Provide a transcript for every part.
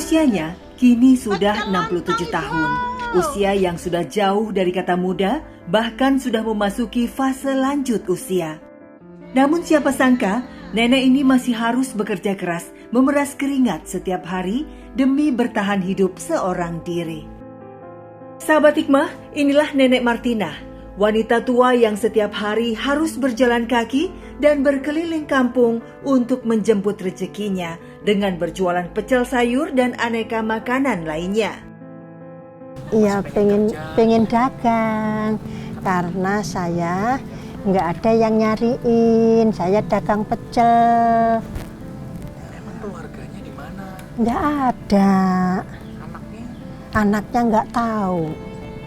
Usianya kini sudah 67 tahun. Usia yang sudah jauh dari kata muda, bahkan sudah memasuki fase lanjut usia. Namun siapa sangka, nenek ini masih harus bekerja keras, memeras keringat setiap hari demi bertahan hidup seorang diri. Sahabat Hikmah, inilah Nenek Martinah, wanita tua yang setiap hari harus berjalan kaki dan berkeliling kampung untuk menjemput rezekinya dengan berjualan pecel sayur dan aneka makanan lainnya. Iya, pengen dagang karena saya nggak ada yang nyariin. Saya dagang pecel. Emang keluarganya di mana? Nggak ada. Anaknya? Anaknya nggak tahu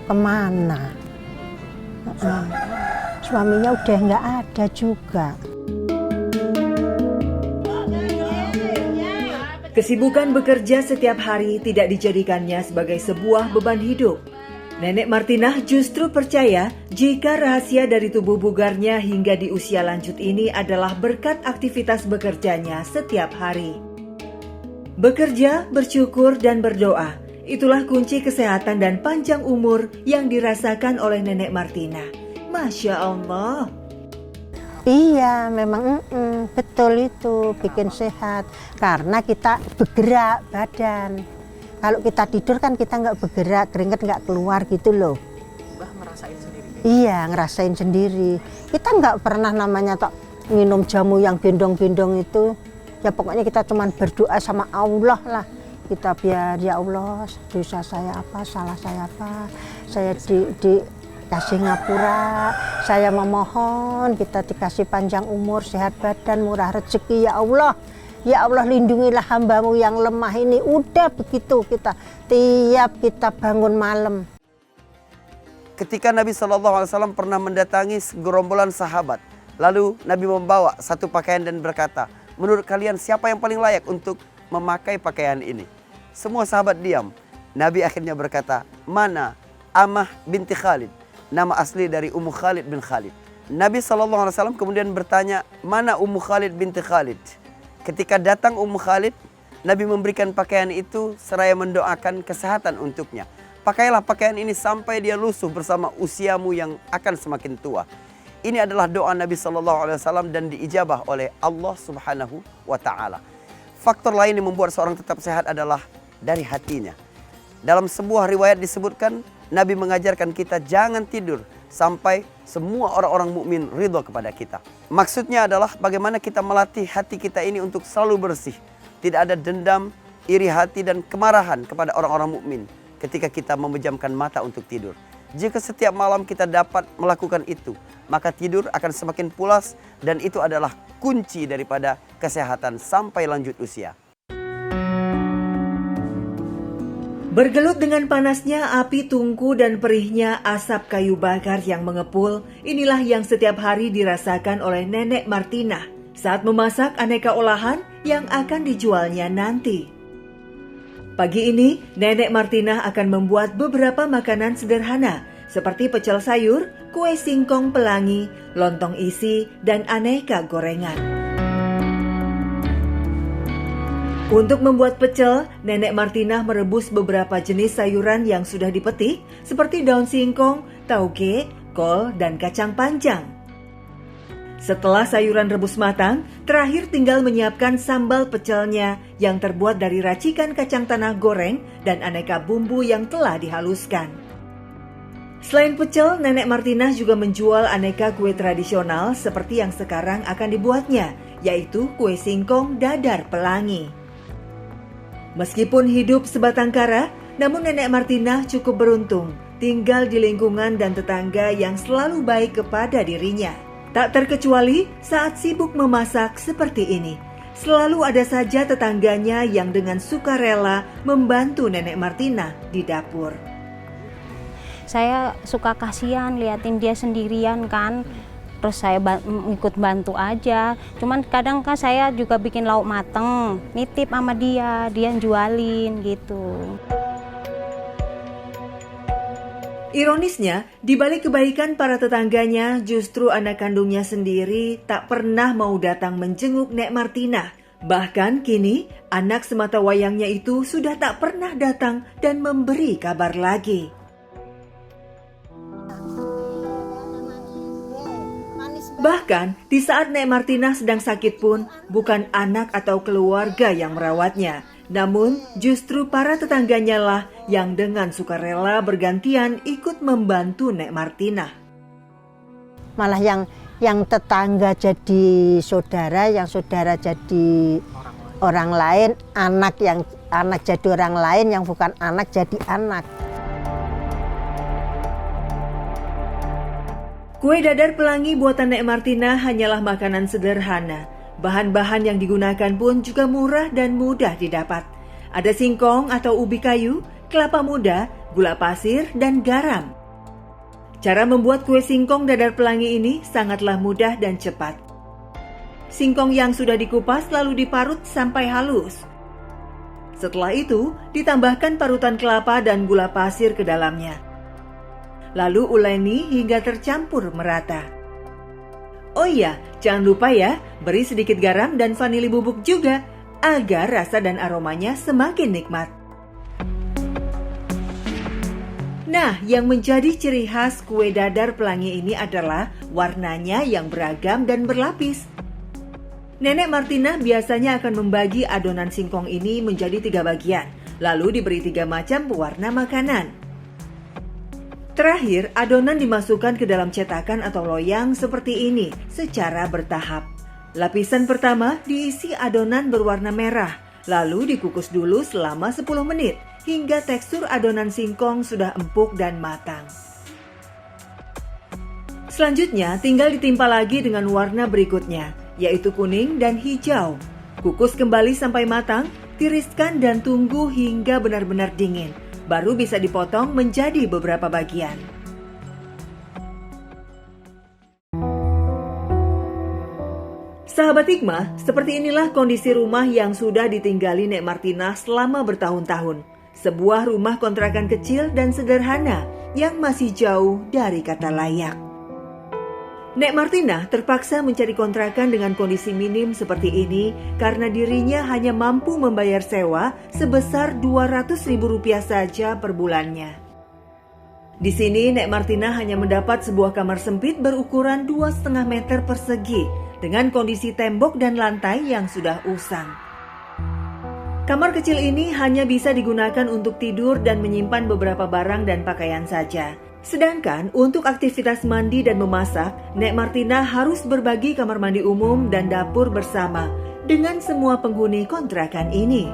kemana. Suaminya udah nggak ada juga. Kesibukan bekerja setiap hari tidak dijadikannya sebagai sebuah beban hidup. Nenek Martinah justru percaya jika rahasia dari tubuh bugarnya hingga di usia lanjut ini adalah berkat aktivitas bekerjanya setiap hari. Bekerja, bersyukur, dan berdoa, itulah kunci kesehatan dan panjang umur yang dirasakan oleh Nenek Martinah. Masya Allah. Iya, memang betul itu bikin sehat karena kita bergerak badan. Kalau kita tidur kan kita nggak bergerak, keringat nggak keluar gitu loh. Mbah ngerasain sendiri? Iya, ngerasain sendiri. Kita nggak pernah namanya tak minum jamu yang gendong-gendong itu. Ya pokoknya kita cuma berdoa sama Allah lah. Kita biar ya Allah dosa saya apa, salah saya apa, saya dikasih ngapura, saya memohon kita dikasih panjang umur, sehat badan, murah rezeki ya Allah. Ya Allah lindungilah hambamu yang lemah ini. Udah begitu kita tiap kita bangun malam. Ketika Nabi SAW pernah mendatangi gerombolan sahabat, lalu Nabi membawa satu pakaian dan berkata, menurut kalian siapa yang paling layak untuk memakai pakaian ini? Semua sahabat diam. Nabi akhirnya berkata, mana Amah binti Khalid, nama asli dari Ummu Khalid bin Khalid. Nabi SAW kemudian bertanya, mana Ummu Khalid binti Khalid? Ketika datang Ummu Khalid, Nabi memberikan pakaian itu seraya mendoakan kesehatan untuknya. Pakailah pakaian ini sampai dia lusuh bersama usiamu yang akan semakin tua. Ini adalah doa Nabi SAW dan diijabah oleh Allah Subhanahu wa Ta'ala. Faktor lain yang membuat seorang tetap sehat adalah dari hatinya. Dalam sebuah riwayat disebutkan, Nabi mengajarkan kita jangan tidur sampai semua orang-orang mukmin ridha kepada kita. Maksudnya adalah bagaimana kita melatih hati kita ini untuk selalu bersih. Tidak ada dendam, iri hati dan kemarahan kepada orang-orang mukmin ketika kita memejamkan mata untuk tidur. Jika setiap malam kita dapat melakukan itu, maka tidur akan semakin pulas dan itu adalah kunci daripada kesehatan sampai lanjut usia. Bergelut dengan panasnya api tungku dan perihnya asap kayu bakar yang mengepul, inilah yang setiap hari dirasakan oleh Nenek Martinah saat memasak aneka olahan yang akan dijualnya nanti. Pagi ini, Nenek Martinah akan membuat beberapa makanan sederhana seperti pecel sayur, kue singkong pelangi, lontong isi, dan aneka gorengan. Untuk membuat pecel, Nenek Martinah merebus beberapa jenis sayuran yang sudah dipetik seperti daun singkong, tauge, kol, dan kacang panjang. Setelah sayuran rebus matang, terakhir tinggal menyiapkan sambal pecelnya yang terbuat dari racikan kacang tanah goreng dan aneka bumbu yang telah dihaluskan. Selain pecel, Nenek Martinah juga menjual aneka kue tradisional seperti yang sekarang akan dibuatnya, yaitu kue singkong dadar pelangi. Meskipun hidup sebatang kara, namun Nenek Martinah cukup beruntung tinggal di lingkungan dan tetangga yang selalu baik kepada dirinya. Tak terkecuali saat sibuk memasak seperti ini. Selalu ada saja tetangganya yang dengan sukarela membantu Nenek Martinah di dapur. Saya suka kasihan liatin dia sendirian kan. Terus saya ikut bantu aja. Cuman kadang kan saya juga bikin lauk mateng, nitip sama dia yang jualin gitu. Ironisnya, di balik kebaikan para tetangganya, justru anak kandungnya sendiri tak pernah mau datang menjenguk Nek Martinah Bahkan kini, anak sematawayangnya itu sudah tak pernah datang dan memberi kabar lagi. Bahkan, di saat Nek Martinah sedang sakit pun, bukan anak atau keluarga yang merawatnya, namun justru para tetangganya lah yang dengan sukarela bergantian ikut membantu Nek Martinah. Malah yang tetangga jadi saudara, yang saudara jadi orang lain, anak jadi orang lain, yang bukan anak jadi anak. Kue dadar pelangi buatan Nek Martinah hanyalah makanan sederhana. Bahan-bahan yang digunakan pun juga murah dan mudah didapat. Ada singkong atau ubi kayu, kelapa muda, gula pasir, dan garam. Cara membuat kue singkong dadar pelangi ini sangatlah mudah dan cepat. Singkong yang sudah dikupas lalu diparut sampai halus. Setelah itu, ditambahkan parutan kelapa dan gula pasir ke dalamnya. Lalu uleni hingga tercampur merata. Oh iya, jangan lupa ya, beri sedikit garam dan vanili bubuk juga, agar rasa dan aromanya semakin nikmat. Nah, yang menjadi ciri khas kue dadar pelangi ini adalah warnanya yang beragam dan berlapis. Nenek Martinah biasanya akan membagi adonan singkong ini menjadi 3 bagian, lalu diberi 3 macam pewarna makanan. Terakhir, adonan dimasukkan ke dalam cetakan atau loyang seperti ini secara bertahap. Lapisan pertama diisi adonan berwarna merah, lalu dikukus dulu selama 10 menit hingga tekstur adonan singkong sudah empuk dan matang. Selanjutnya, tinggal ditimpa lagi dengan warna berikutnya, yaitu kuning dan hijau. Kukus kembali sampai matang, tiriskan dan tunggu hingga benar-benar dingin. Baru bisa dipotong menjadi beberapa bagian. Sahabat Hikmah, seperti inilah kondisi rumah yang sudah ditinggali Nek Martinah selama bertahun-tahun. Sebuah rumah kontrakan kecil dan sederhana yang masih jauh dari kata layak. Nek Martinah terpaksa mencari kontrakan dengan kondisi minim seperti ini karena dirinya hanya mampu membayar sewa sebesar Rp200.000 saja per bulannya. Di sini Nek Martinah hanya mendapat sebuah kamar sempit berukuran 2,5 meter persegi dengan kondisi tembok dan lantai yang sudah usang. Kamar kecil ini hanya bisa digunakan untuk tidur dan menyimpan beberapa barang dan pakaian saja. Sedangkan untuk aktivitas mandi dan memasak, Nek Martinah harus berbagi kamar mandi umum dan dapur bersama dengan semua penghuni kontrakan ini.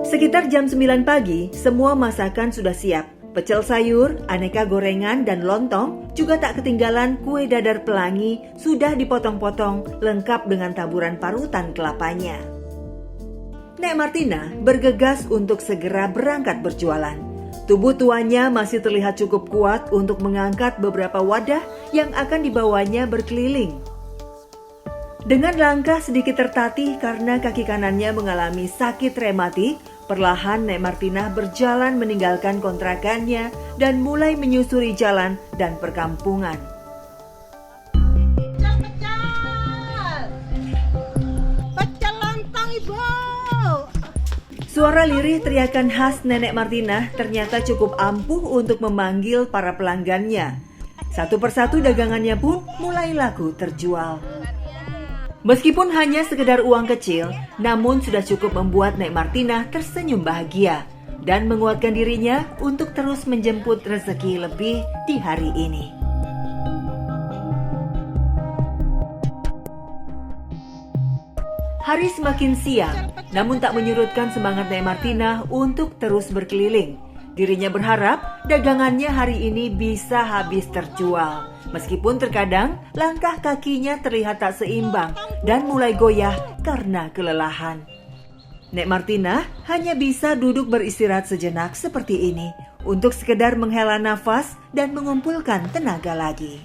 Sekitar jam 9 pagi, semua masakan sudah siap. Pecel sayur, aneka gorengan, dan lontong juga tak ketinggalan kue dadar pelangi sudah dipotong-potong lengkap dengan taburan parutan kelapanya. Nek Martinah bergegas untuk segera berangkat berjualan. Tubuh tuanya masih terlihat cukup kuat untuk mengangkat beberapa wadah yang akan dibawanya berkeliling. Dengan langkah sedikit tertatih karena kaki kanannya mengalami sakit rematik, perlahan Nek Martinah berjalan meninggalkan kontrakannya dan mulai menyusuri jalan dan perkampungan. Pecel lontong, Ibu! Suara lirih teriakan khas Nenek Martinah ternyata cukup ampuh untuk memanggil para pelanggannya. Satu persatu dagangannya pun mulai laku terjual. Meskipun hanya sekedar uang kecil, namun sudah cukup membuat Nek Martinah tersenyum bahagia dan menguatkan dirinya untuk terus menjemput rezeki lebih di hari ini. Hari semakin siang, namun tak menyurutkan semangat Nek Martinah untuk terus berkeliling. Dirinya berharap dagangannya hari ini bisa habis terjual. Meskipun terkadang langkah kakinya terlihat tak seimbang dan mulai goyah karena kelelahan. Nek Martinah hanya bisa duduk beristirahat sejenak seperti ini untuk sekedar menghela nafas dan mengumpulkan tenaga lagi.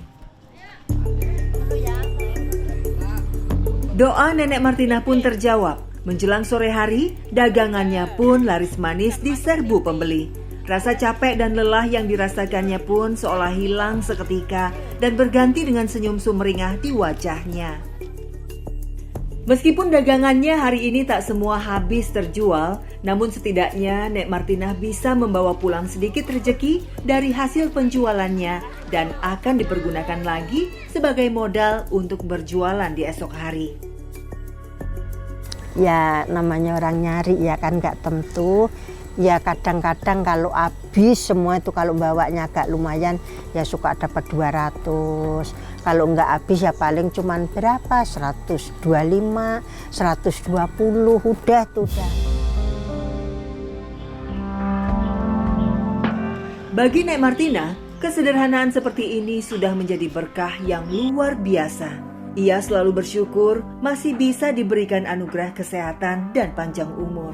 Doa Nenek Martinah pun terjawab. Menjelang sore hari, dagangannya pun laris manis diserbu pembeli. Rasa capek dan lelah yang dirasakannya pun seolah hilang seketika dan berganti dengan senyum sumringah di wajahnya. Meskipun dagangannya hari ini tak semua habis terjual, namun setidaknya Nek Martinah bisa membawa pulang sedikit rezeki dari hasil penjualannya dan akan dipergunakan lagi sebagai modal untuk berjualan di esok hari. Ya namanya orang nyari ya kan nggak tentu. Ya kadang-kadang kalau habis semua itu kalau bawanya agak lumayan ya suka dapat 200. Kalau nggak habis ya paling cuman berapa 125, 120 udah tuh udah. Bagi Nek Martinah, kesederhanaan seperti ini sudah menjadi berkah yang luar biasa. Ia selalu bersyukur masih bisa diberikan anugerah kesehatan dan panjang umur.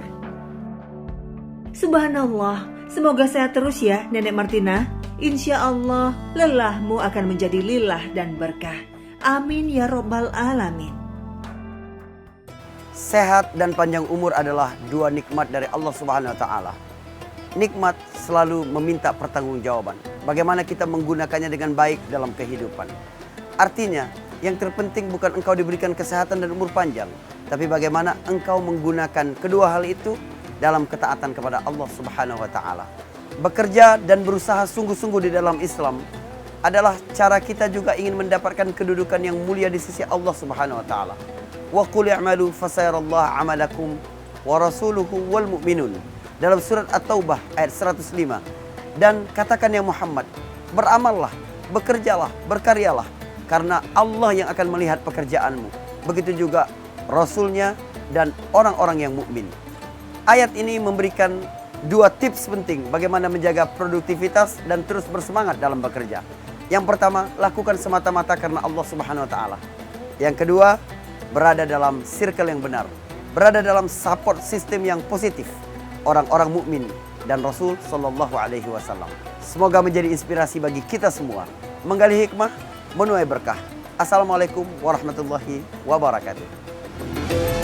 Subhanallah, semoga sehat terus ya Nenek Martinah. Insya Allah lelahmu akan menjadi lilah dan berkah. Amin ya Rabbal Alamin. Sehat dan panjang umur adalah dua nikmat dari Allah Subhanahu wa Ta'ala. Nikmat selalu meminta pertanggungjawaban. Bagaimana kita menggunakannya dengan baik dalam kehidupan. Artinya, yang terpenting bukan engkau diberikan kesehatan dan umur panjang, tapi bagaimana engkau menggunakan kedua hal itu dalam ketaatan kepada Allah Subhanahu wa Ta'ala. Bekerja dan berusaha sungguh-sungguh di dalam Islam adalah cara kita juga ingin mendapatkan kedudukan yang mulia di sisi Allah Subhanahu wa Ta'ala. Wa qul i'malu fasayarallahu 'amalakum wa rasuluhu wal mu'minun. Dalam surat At-Taubah ayat 105. Dan katakan ya Muhammad, beramallah, bekerjalah, berkaryalah, karena Allah yang akan melihat pekerjaanmu. Begitu juga Rasulnya dan orang-orang yang mukmin. Ayat ini memberikan dua tips penting bagaimana menjaga produktivitas dan terus bersemangat dalam bekerja. Yang pertama, lakukan semata-mata karena Allah Subhanahu wa Ta'ala. Yang kedua, berada dalam circle yang benar, berada dalam support system yang positif, orang-orang mukmin dan Rasul Sallallahu Alaihi Wasallam. Semoga menjadi inspirasi bagi kita semua, menggali hikmah, menuai berkah. Assalamualaikum warahmatullahi wabarakatuh.